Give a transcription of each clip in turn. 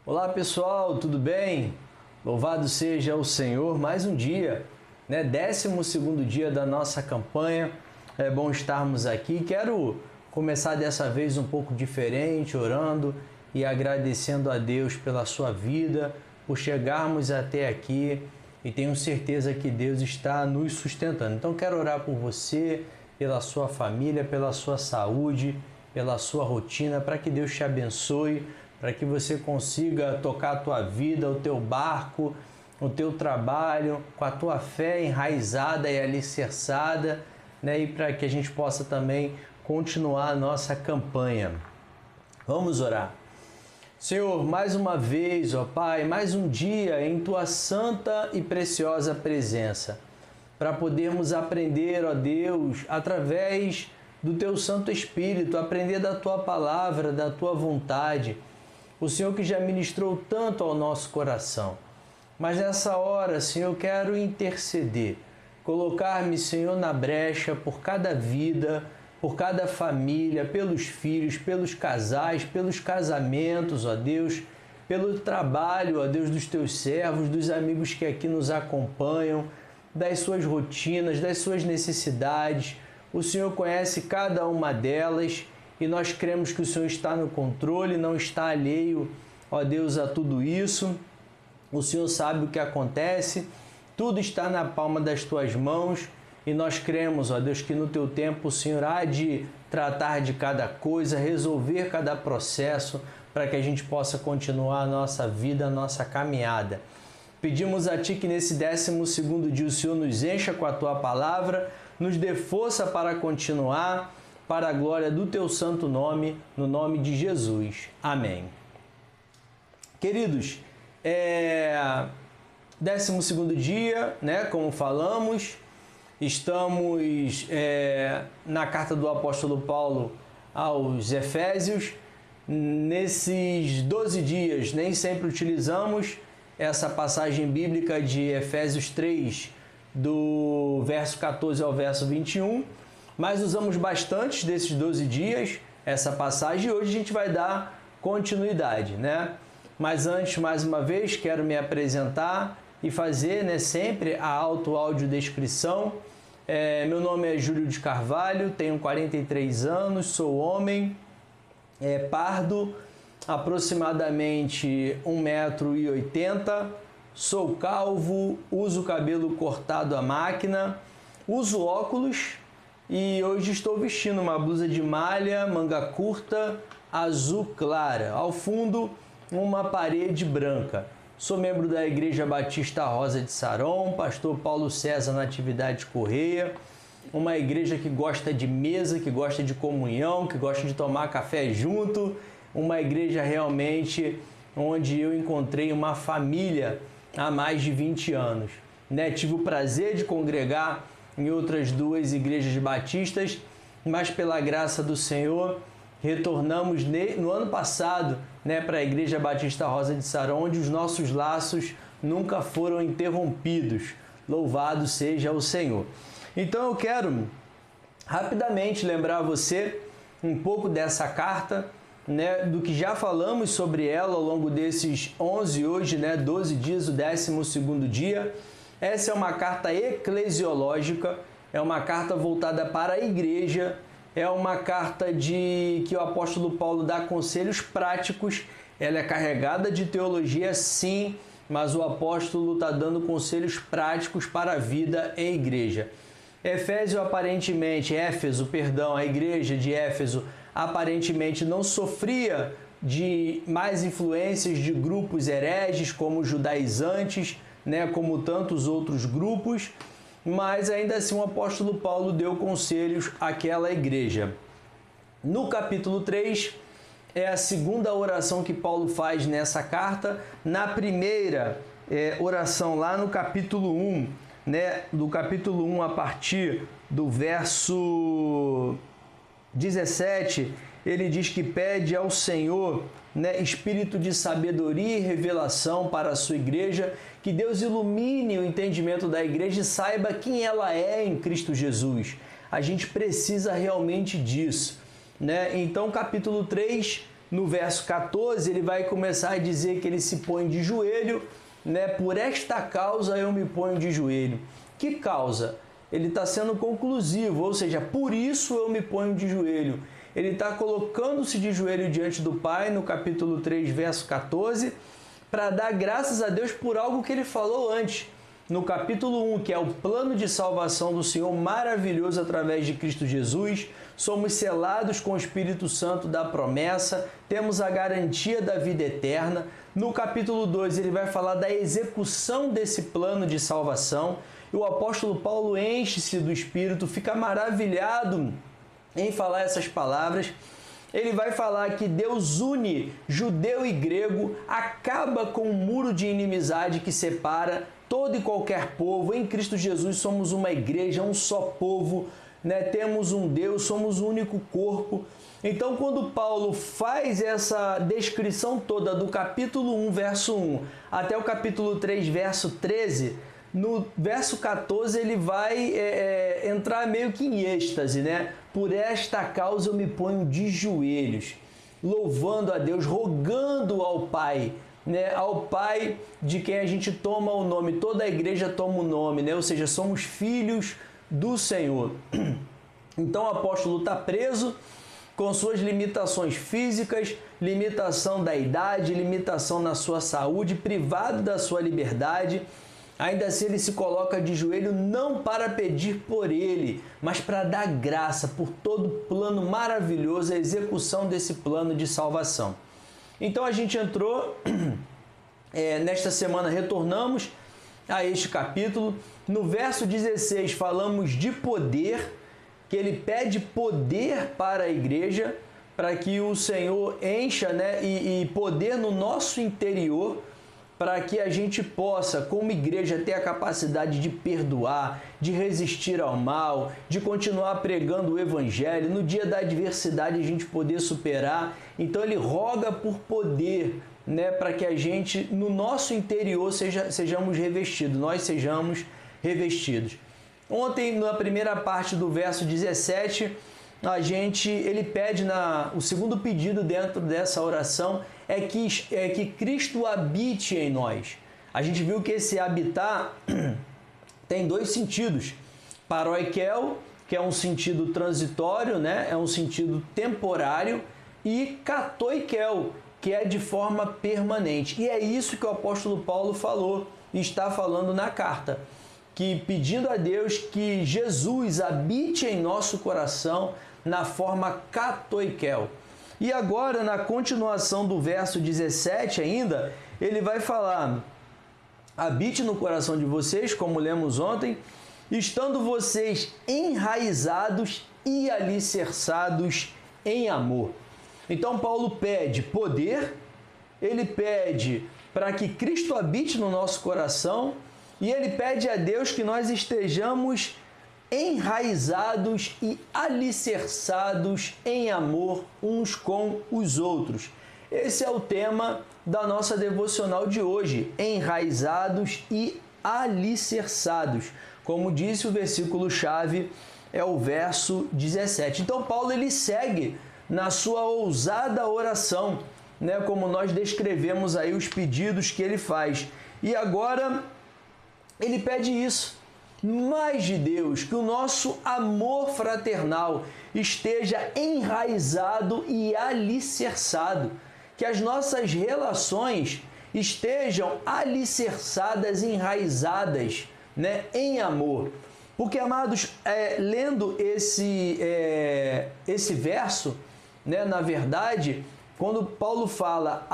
Olá pessoal, tudo bem? Louvado seja o Senhor, mais um dia, 12º dia da nossa campanha. É bom estarmos aqui. Quero começar dessa vez um pouco diferente, orando e agradecendo a Deus pela sua vida, por chegarmos até aqui, e tenho certeza que Deus está nos sustentando. Então quero orar por você, pela sua família, pela sua saúde, pela sua rotina, para que Deus te abençoe, para que você consiga tocar a tua vida, o teu barco, o teu trabalho, com a tua fé enraizada e alicerçada, e para que a gente possa também continuar a nossa campanha. Vamos orar. Senhor, mais uma vez, ó Pai, mais um dia em Tua santa e preciosa presença, para podermos aprender, ó Deus, através do Teu Santo Espírito, aprender da Tua palavra, da Tua vontade, o Senhor que já ministrou tanto ao nosso coração. Mas nessa hora, Senhor, eu quero interceder, colocar-me, Senhor, na brecha por cada vida, por cada família, pelos filhos, pelos casais, pelos casamentos, ó Deus, pelo trabalho, ó Deus, dos Teus servos, dos amigos que aqui nos acompanham, das suas rotinas, das suas necessidades. O Senhor conhece cada uma delas e nós cremos que o Senhor está no controle, não está alheio, ó Deus, a tudo isso. O Senhor sabe o que acontece, tudo está na palma das Tuas mãos e nós cremos, ó Deus, que no Teu tempo o Senhor há de tratar de cada coisa, resolver cada processo para que a gente possa continuar a nossa vida, a nossa caminhada. Pedimos a Ti que nesse 12º dia o Senhor nos encha com a Tua palavra, nos dê força para continuar, para a glória do Teu santo nome, no nome de Jesus. Amém. Queridos, 12º dia, como falamos, estamos na carta do apóstolo Paulo aos Efésios. Nesses 12 dias, nem sempre utilizamos essa passagem bíblica de Efésios 3, do verso 14 ao verso 21, mas usamos bastante desses 12 dias essa passagem e hoje a gente vai dar continuidade, Mas antes, mais uma vez, quero me apresentar e fazer, sempre a audiodescrição. Meu nome é Júlio de Carvalho, tenho 43 anos, sou homem, pardo, aproximadamente 1,80 m, sou calvo, uso cabelo cortado à máquina, uso óculos e hoje estou vestindo uma blusa de malha, manga curta, azul clara. Ao fundo, uma parede branca. Sou membro da Igreja Batista Rosa de Saron, pastor Paulo César Natividade Correia, uma igreja que gosta de mesa, que gosta de comunhão, que gosta de tomar café junto, uma igreja realmente onde eu encontrei uma família há mais de 20 anos. Tive o prazer de congregar em outras duas igrejas batistas, mas pela graça do Senhor, retornamos no ano passado para a Igreja Batista Rosa de Saron, onde os nossos laços nunca foram interrompidos. Louvado seja o Senhor. Então eu quero rapidamente lembrar você um pouco dessa carta, do que já falamos sobre ela ao longo desses 11, hoje 12 dias, o 12º dia. Essa é uma carta eclesiológica, é uma carta voltada para a igreja, é uma carta que o apóstolo Paulo dá conselhos práticos. Ela é carregada de teologia, sim, mas o apóstolo está dando conselhos práticos para a vida em igreja. A igreja de Éfeso, aparentemente não sofria de mais influências de grupos hereges, como os judaizantes, como tantos outros grupos, mas ainda assim o apóstolo Paulo deu conselhos àquela igreja. No capítulo 3, é a segunda oração que Paulo faz nessa carta. Na primeira oração, lá no capítulo 1, do capítulo 1 a partir do verso 17, ele diz que pede ao Senhor espírito de sabedoria e revelação para a sua igreja, que Deus ilumine o entendimento da igreja e saiba quem ela é em Cristo Jesus. A gente precisa realmente disso. Então, capítulo 3 no verso 14, ele vai começar a dizer que ele se põe de joelho, né? Por esta causa eu me ponho de joelho. Que causa? Ele está sendo conclusivo, ou seja, por isso eu me ponho de joelho. Ele está colocando-se de joelho diante do Pai, no capítulo 3, verso 14, para dar graças a Deus por algo que ele falou antes. No capítulo 1, que é o plano de salvação do Senhor maravilhoso através de Cristo Jesus, somos selados com o Espírito Santo da promessa, temos a garantia da vida eterna. No capítulo 2, ele vai falar da execução desse plano de salvação. E o apóstolo Paulo enche-se do Espírito, fica maravilhado em falar essas palavras. Ele vai falar que Deus une judeu e grego, acaba com o muro de inimizade que separa todo e qualquer povo. Em Cristo Jesus somos uma igreja, um só povo, né? Temos um Deus, somos um único corpo. Então, quando Paulo faz essa descrição toda do capítulo 1, verso 1, até o capítulo 3, verso 13, no verso 14 ele vai entrar meio que em êxtase, né? Por esta causa eu me ponho de joelhos, louvando a Deus, rogando ao Pai, né? Ao Pai de quem a gente toma o nome, toda a igreja toma o nome, né? Ou seja, somos filhos do Senhor. Então o apóstolo está preso com suas limitações físicas, limitação da idade, limitação na sua saúde, privado da sua liberdade. Ainda assim ele se coloca de joelho não para pedir por ele, mas para dar graça por todo o plano maravilhoso, a execução desse plano de salvação. Então a gente entrou, nesta semana retornamos a este capítulo. No verso 16 falamos de poder, que ele pede poder para a igreja, para que o Senhor encha, né, e poder no nosso interior, para que a gente possa, como igreja, ter a capacidade de perdoar, de resistir ao mal, de continuar pregando o Evangelho, no dia da adversidade a gente poder superar. Então ele roga por poder, né, para que a gente, no nosso interior, sejamos revestidos, nós sejamos revestidos. Ontem, na primeira parte do verso 17, ele pede, o segundo pedido dentro dessa oração é que Cristo habite em nós. A gente viu que esse habitar tem dois sentidos. Paroikel, que é um sentido transitório, né? É um sentido temporário, e katoikel, que é de forma permanente. E é isso que o apóstolo Paulo falou e está falando na carta, que pedindo a Deus que Jesus habite em nosso coração na forma katoikel. E agora, na continuação do verso 17 ainda, ele vai falar: habite no coração de vocês, como lemos ontem, estando vocês enraizados e alicerçados em amor. Então Paulo pede poder, ele pede para que Cristo habite no nosso coração, e ele pede a Deus que nós estejamos enraizados e alicerçados em amor uns com os outros. Esse é o tema da nossa devocional de hoje, enraizados e alicerçados. Como disse o versículo-chave, é o verso 17. Então Paulo ele segue na sua ousada oração, né, como nós descrevemos aí os pedidos que ele faz. E agora ele pede isso, mais de Deus, que o nosso amor fraternal esteja enraizado e alicerçado, que as nossas relações estejam alicerçadas, enraizadas, né, em amor. Porque, amados, lendo esse verso, né, na verdade, quando Paulo fala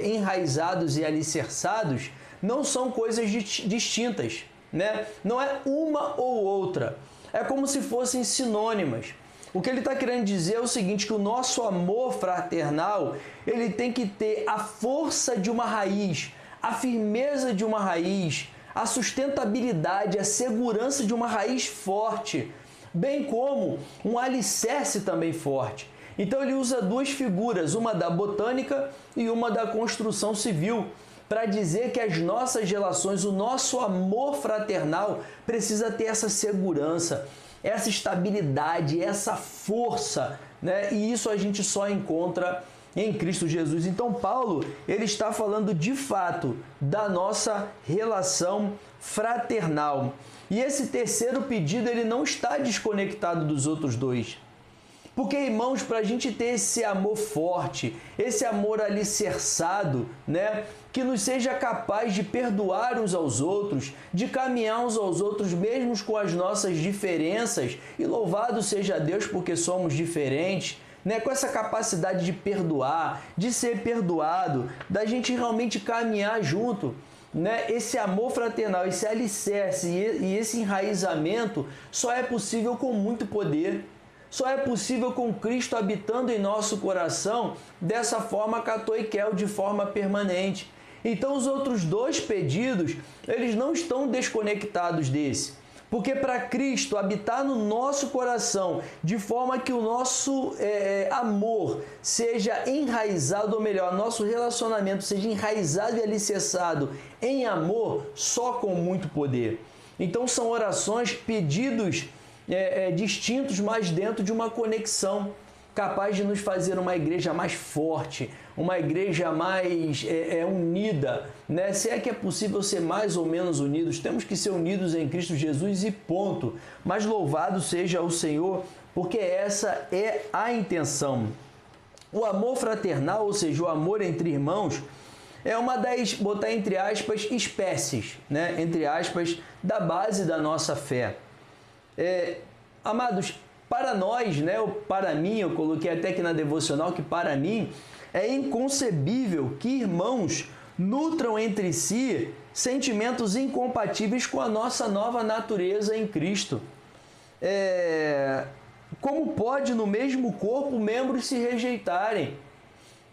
enraizados e alicerçados, não são coisas distintas, né? Não é uma ou outra, é como se fossem sinônimas. O que ele está querendo dizer é o seguinte, que o nosso amor fraternal, ele tem que ter a força de uma raiz, a firmeza de uma raiz, a sustentabilidade, a segurança de uma raiz forte, bem como um alicerce também forte. Então ele usa duas figuras, uma da botânica e uma da construção civil, para dizer que as nossas relações, o nosso amor fraternal precisa ter essa segurança, essa estabilidade, essa força, né? E isso a gente só encontra em Cristo Jesus. Então Paulo, ele está falando de fato da nossa relação fraternal. E esse terceiro pedido, ele não está desconectado dos outros dois. Porque, irmãos, para a gente ter esse amor forte, esse amor alicerçado, né? Que nos seja capaz de perdoar uns aos outros, de caminhar uns aos outros, mesmo com as nossas diferenças. E louvado seja Deus porque somos diferentes, né? Com essa capacidade de perdoar, de ser perdoado, da gente realmente caminhar junto. Né? Esse amor fraternal, esse alicerce e esse enraizamento só é possível com muito poder. Só é possível com Cristo habitando em nosso coração dessa forma catoiquel, de forma permanente. Então os outros dois pedidos, eles não estão desconectados desse. Porque para Cristo habitar no nosso coração, de forma que o nosso amor seja enraizado, ou melhor, nosso relacionamento seja enraizado e alicerçado em amor, só com muito poder. Então são orações, pedidos distintos, mas dentro de uma conexão capaz de nos fazer uma igreja mais forte, uma igreja mais unida, né? Se é que é possível ser mais ou menos unidos, temos que ser unidos em Cristo Jesus e ponto. Mas louvado seja o Senhor, porque essa é a intenção. O amor fraternal, ou seja, o amor entre irmãos, é uma das, botar entre aspas, espécies, né? Entre aspas, da base da nossa fé. Amados, para nós, né, ou para mim, eu coloquei até aqui na devocional que para mim é inconcebível que irmãos nutram entre si sentimentos incompatíveis com a nossa nova natureza em Cristo. Como pode no mesmo corpo membros se rejeitarem?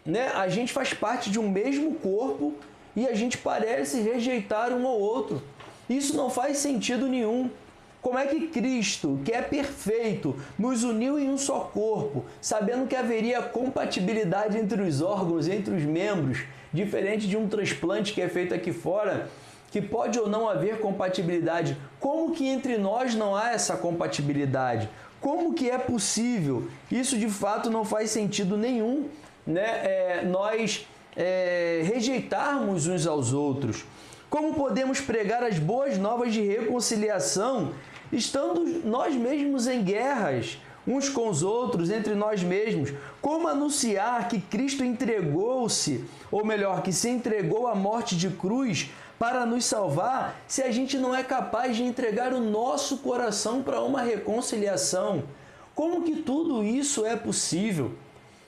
Né? A gente faz parte de um mesmo corpo e a gente parece rejeitar um ao outro. Isso não faz sentido nenhum. Como é que Cristo, que é perfeito, nos uniu em um só corpo, sabendo que haveria compatibilidade entre os órgãos, entre os membros, diferente de um transplante que é feito aqui fora, que pode ou não haver compatibilidade? Como que entre nós não há essa compatibilidade? Como que é possível? Isso de fato não faz sentido nenhum, né? Nós rejeitarmos uns aos outros. Como podemos pregar as boas novas de reconciliação estando nós mesmos em guerras uns com os outros, entre nós mesmos? Como anunciar que Cristo entregou-se, ou melhor, que se entregou à morte de cruz para nos salvar, se a gente não é capaz de entregar o nosso coração para uma reconciliação? Como que tudo isso é possível?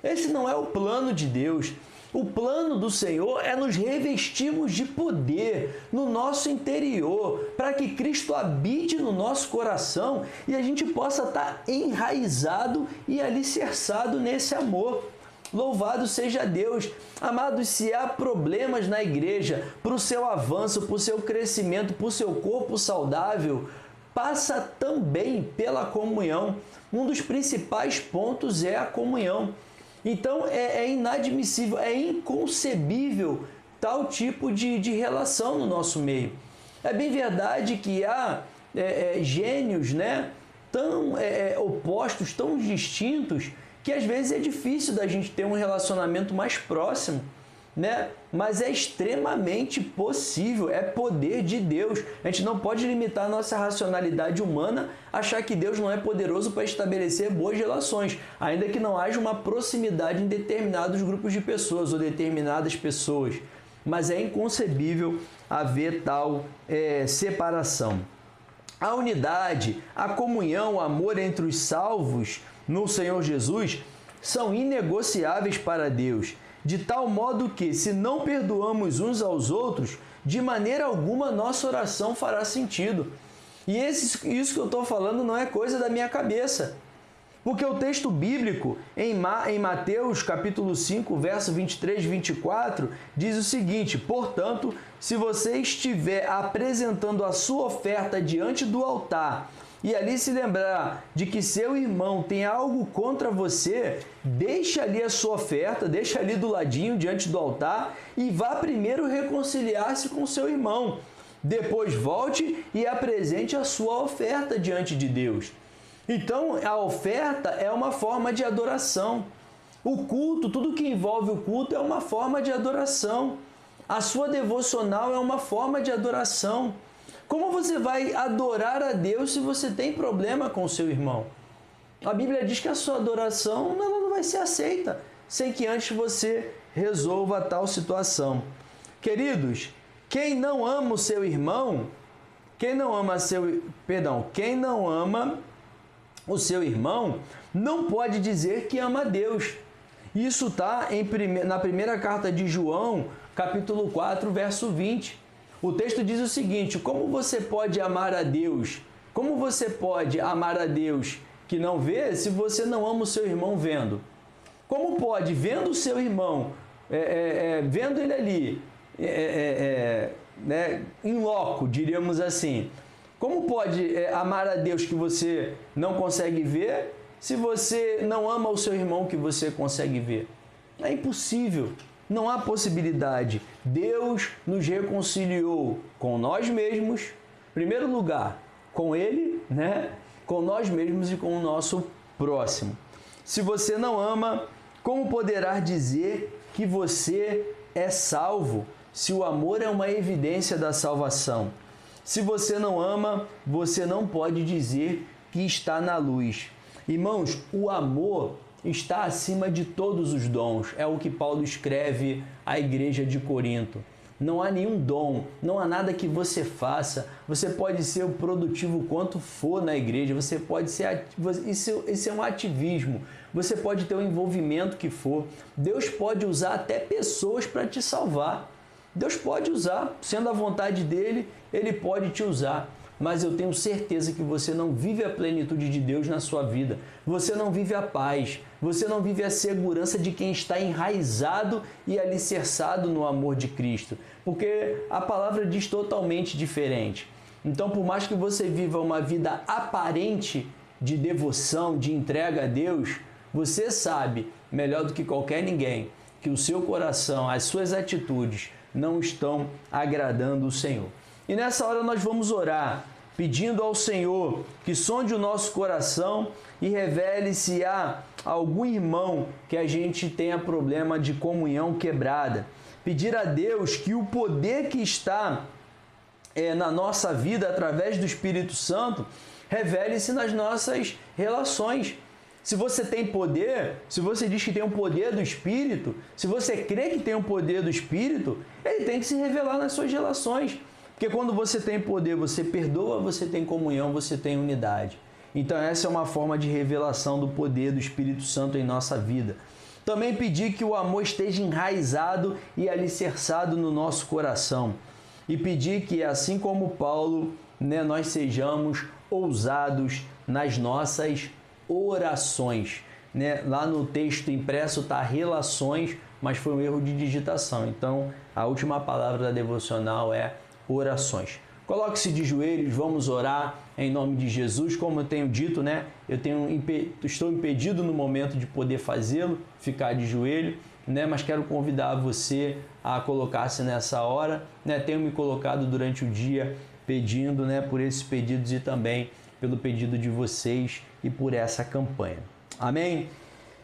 Esse não é o plano de Deus. O plano do Senhor é nos revestirmos de poder no nosso interior, para que Cristo habite no nosso coração e a gente possa estar enraizado e alicerçado nesse amor. Louvado seja Deus. Amados, se há problemas na igreja para o seu avanço, para o seu crescimento, para o seu corpo saudável, passa também pela comunhão. Um dos principais pontos é a comunhão. Então é inadmissível, é inconcebível tal tipo de relação no nosso meio. É bem verdade que há gênios, né, tão opostos, tão distintos, que às vezes é difícil da gente ter um relacionamento mais próximo, né? Mas é extremamente possível, é poder de Deus. A gente não pode limitar a nossa racionalidade humana, achar que Deus não é poderoso para estabelecer boas relações, ainda que não haja uma proximidade em determinados grupos de pessoas ou determinadas pessoas. Mas é inconcebível haver tal separação. A unidade, a comunhão, o amor entre os salvos no Senhor Jesus são inegociáveis para Deus. De tal modo que, se não perdoamos uns aos outros, de maneira alguma nossa oração fará sentido. E isso que eu estou falando não é coisa da minha cabeça. Porque o texto bíblico, em Mateus capítulo 5, verso 23 e 24, diz o seguinte: portanto, se você estiver apresentando a sua oferta diante do altar, e ali se lembrar de que seu irmão tem algo contra você, deixa ali a sua oferta, deixa ali do ladinho, diante do altar, e vá primeiro reconciliar-se com seu irmão. Depois volte e apresente a sua oferta diante de Deus. Então, a oferta é uma forma de adoração. O culto, tudo que envolve o culto é uma forma de adoração. A sua devocional é uma forma de adoração. Como você vai adorar a Deus se você tem problema com o seu irmão? A Bíblia diz que a sua adoração não vai ser aceita sem que antes você resolva tal situação. Queridos, quem não ama o seu irmão, quem não ama o seu irmão, não pode dizer que ama a Deus. Isso está na primeira carta de João, capítulo 4, verso 20. O texto diz o seguinte: como você pode amar a Deus? Como você pode amar a Deus que não vê se você não ama o seu irmão vendo? Como pode, vendo o seu irmão, vendo ele ali, em loco, diríamos assim, como pode amar a Deus que você não consegue ver se você não ama o seu irmão que você consegue ver? É impossível, não há possibilidade. Deus nos reconciliou com nós mesmos, em primeiro lugar, com Ele, com nós mesmos e com o nosso próximo. Se você não ama, como poderá dizer que você é salvo, se o amor é uma evidência da salvação? Se você não ama, você não pode dizer que está na luz. Irmãos, o amor está acima de todos os dons. É o que Paulo escreve à igreja de Corinto. Não há nenhum dom, não há nada que você faça. Você pode ser o produtivo quanto for na igreja, você pode ser, isso é um ativismo. Você pode ter o envolvimento que for. Deus pode usar até pessoas para te salvar. Deus pode usar, sendo a vontade dele, ele pode te usar. Mas eu tenho certeza que você não vive a plenitude de Deus na sua vida. Você não vive a paz. Você não vive a segurança de quem está enraizado e alicerçado no amor de Cristo. Porque a palavra diz totalmente diferente. Então, por mais que você viva uma vida aparente de devoção, de entrega a Deus, você sabe, melhor do que qualquer ninguém, que o seu coração, as suas atitudes não estão agradando o Senhor. E nessa hora nós vamos orar, pedindo ao Senhor que sonde o nosso coração e revele se há algum irmão que a gente tenha problema de comunhão quebrada. Pedir a Deus que o poder que está na nossa vida através do Espírito Santo revele-se nas nossas relações. Se você tem poder, se você diz que tem o poder do Espírito, se você crê que tem o poder do Espírito, ele tem que se revelar nas suas relações. Porque quando você tem poder, você perdoa, você tem comunhão, você tem unidade. Então essa é uma forma de revelação do poder do Espírito Santo em nossa vida. Também pedir que o amor esteja enraizado e alicerçado no nosso coração. E pedir que, assim como Paulo, nós sejamos ousados nas nossas orações. Lá no texto impresso está relações, mas foi um erro de digitação. Então, a última palavra da devocional é orações. Coloque-se de joelhos, vamos orar em nome de Jesus. Como eu tenho dito, estou impedido no momento de poder fazê-lo, ficar de joelho, mas quero convidar você a colocar-se nessa hora. Tenho me colocado durante o dia pedindo por esses pedidos e também pelo pedido de vocês e por essa campanha. Amém?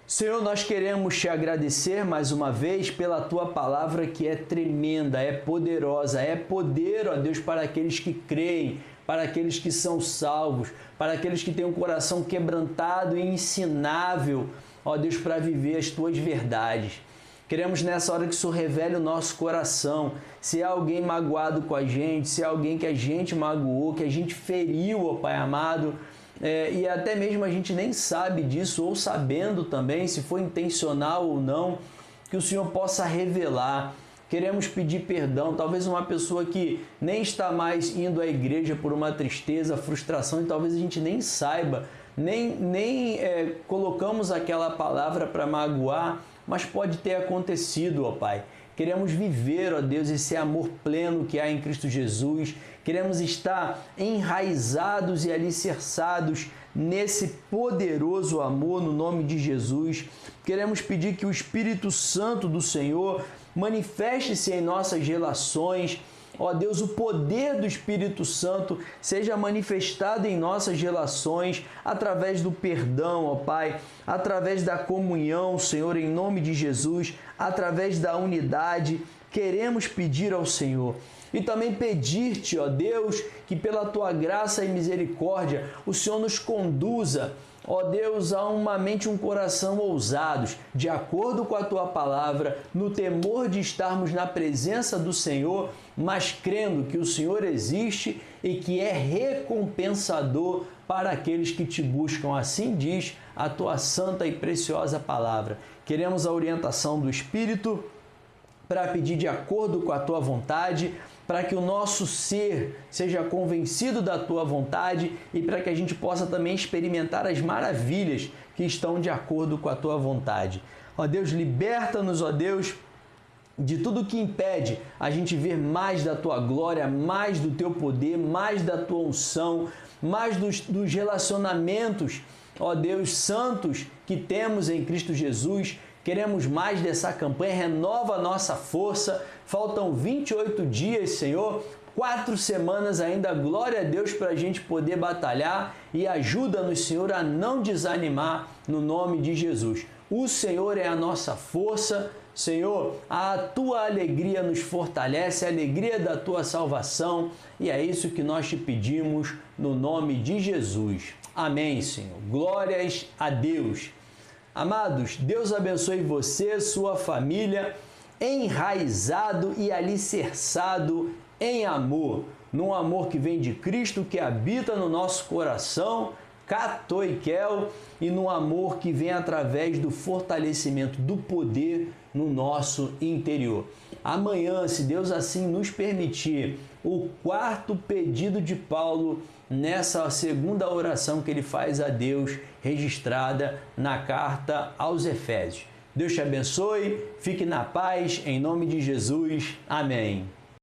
Senhor, nós queremos te agradecer mais uma vez pela tua palavra que é tremenda, é poderosa, é poder, ó Deus, para aqueles que creem, para aqueles que são salvos, para aqueles que têm um coração quebrantado e ensinável, ó Deus, para viver as tuas verdades. Queremos nessa hora que o Senhor revele o nosso coração, se há alguém magoado com a gente, se há alguém que a gente magoou, que a gente feriu, ó Pai amado, e até mesmo a gente nem sabe disso, ou sabendo também, se foi intencional ou não, que o Senhor possa revelar. Queremos pedir perdão, talvez uma pessoa que nem está mais indo à igreja por uma tristeza, frustração, e talvez a gente nem saiba, nem colocamos aquela palavra para magoar, mas pode ter acontecido, ó Pai. Queremos viver, ó Deus, esse amor pleno que há em Cristo Jesus. Queremos estar enraizados e alicerçados nesse poderoso amor no nome de Jesus. Queremos pedir que o Espírito Santo do Senhor manifeste-se em nossas relações ó Deus, o poder do Espírito Santo seja manifestado em nossas relações através do perdão, ó Pai, através da comunhão, Senhor, em nome de Jesus, através da unidade. Queremos pedir ao Senhor e também pedir-te, ó Deus, que pela tua graça e misericórdia o Senhor nos conduza, ó Deus, a uma mente e um coração ousados, de acordo com a tua palavra, no temor de estarmos na presença do Senhor, mas crendo que o Senhor existe e que é recompensador para aqueles que te buscam. Assim diz a tua santa e preciosa palavra. Queremos a orientação do Espírito para pedir de acordo com a tua vontade, para que o nosso ser seja convencido da tua vontade e para que a gente possa também experimentar as maravilhas que estão de acordo com a tua vontade. Ó Deus, liberta-nos, ó Deus, de tudo que impede a gente ver mais da tua glória, mais do teu poder, mais da tua unção, mais dos relacionamentos, ó Deus, santos que temos em Cristo Jesus. Queremos mais dessa campanha, renova a nossa força. Faltam 28 dias, Senhor, 4 semanas ainda, glória a Deus, para a gente poder batalhar, e ajuda-nos, Senhor, a não desanimar no nome de Jesus. O Senhor é a nossa força, Senhor, a tua alegria nos fortalece, a alegria da tua salvação, e é isso que nós te pedimos no nome de Jesus. Amém, Senhor. Glórias a Deus. Amados, Deus abençoe você, sua família, enraizado e alicerçado em amor, num amor que vem de Cristo, que habita no nosso coração, catoikel, e num amor que vem através do fortalecimento do poder no nosso interior. Amanhã, se Deus assim nos permitir, o 4º pedido de Paulo nessa segunda oração que ele faz a Deus, registrada na carta aos Efésios. Deus te abençoe, fique na paz, em nome de Jesus. Amém.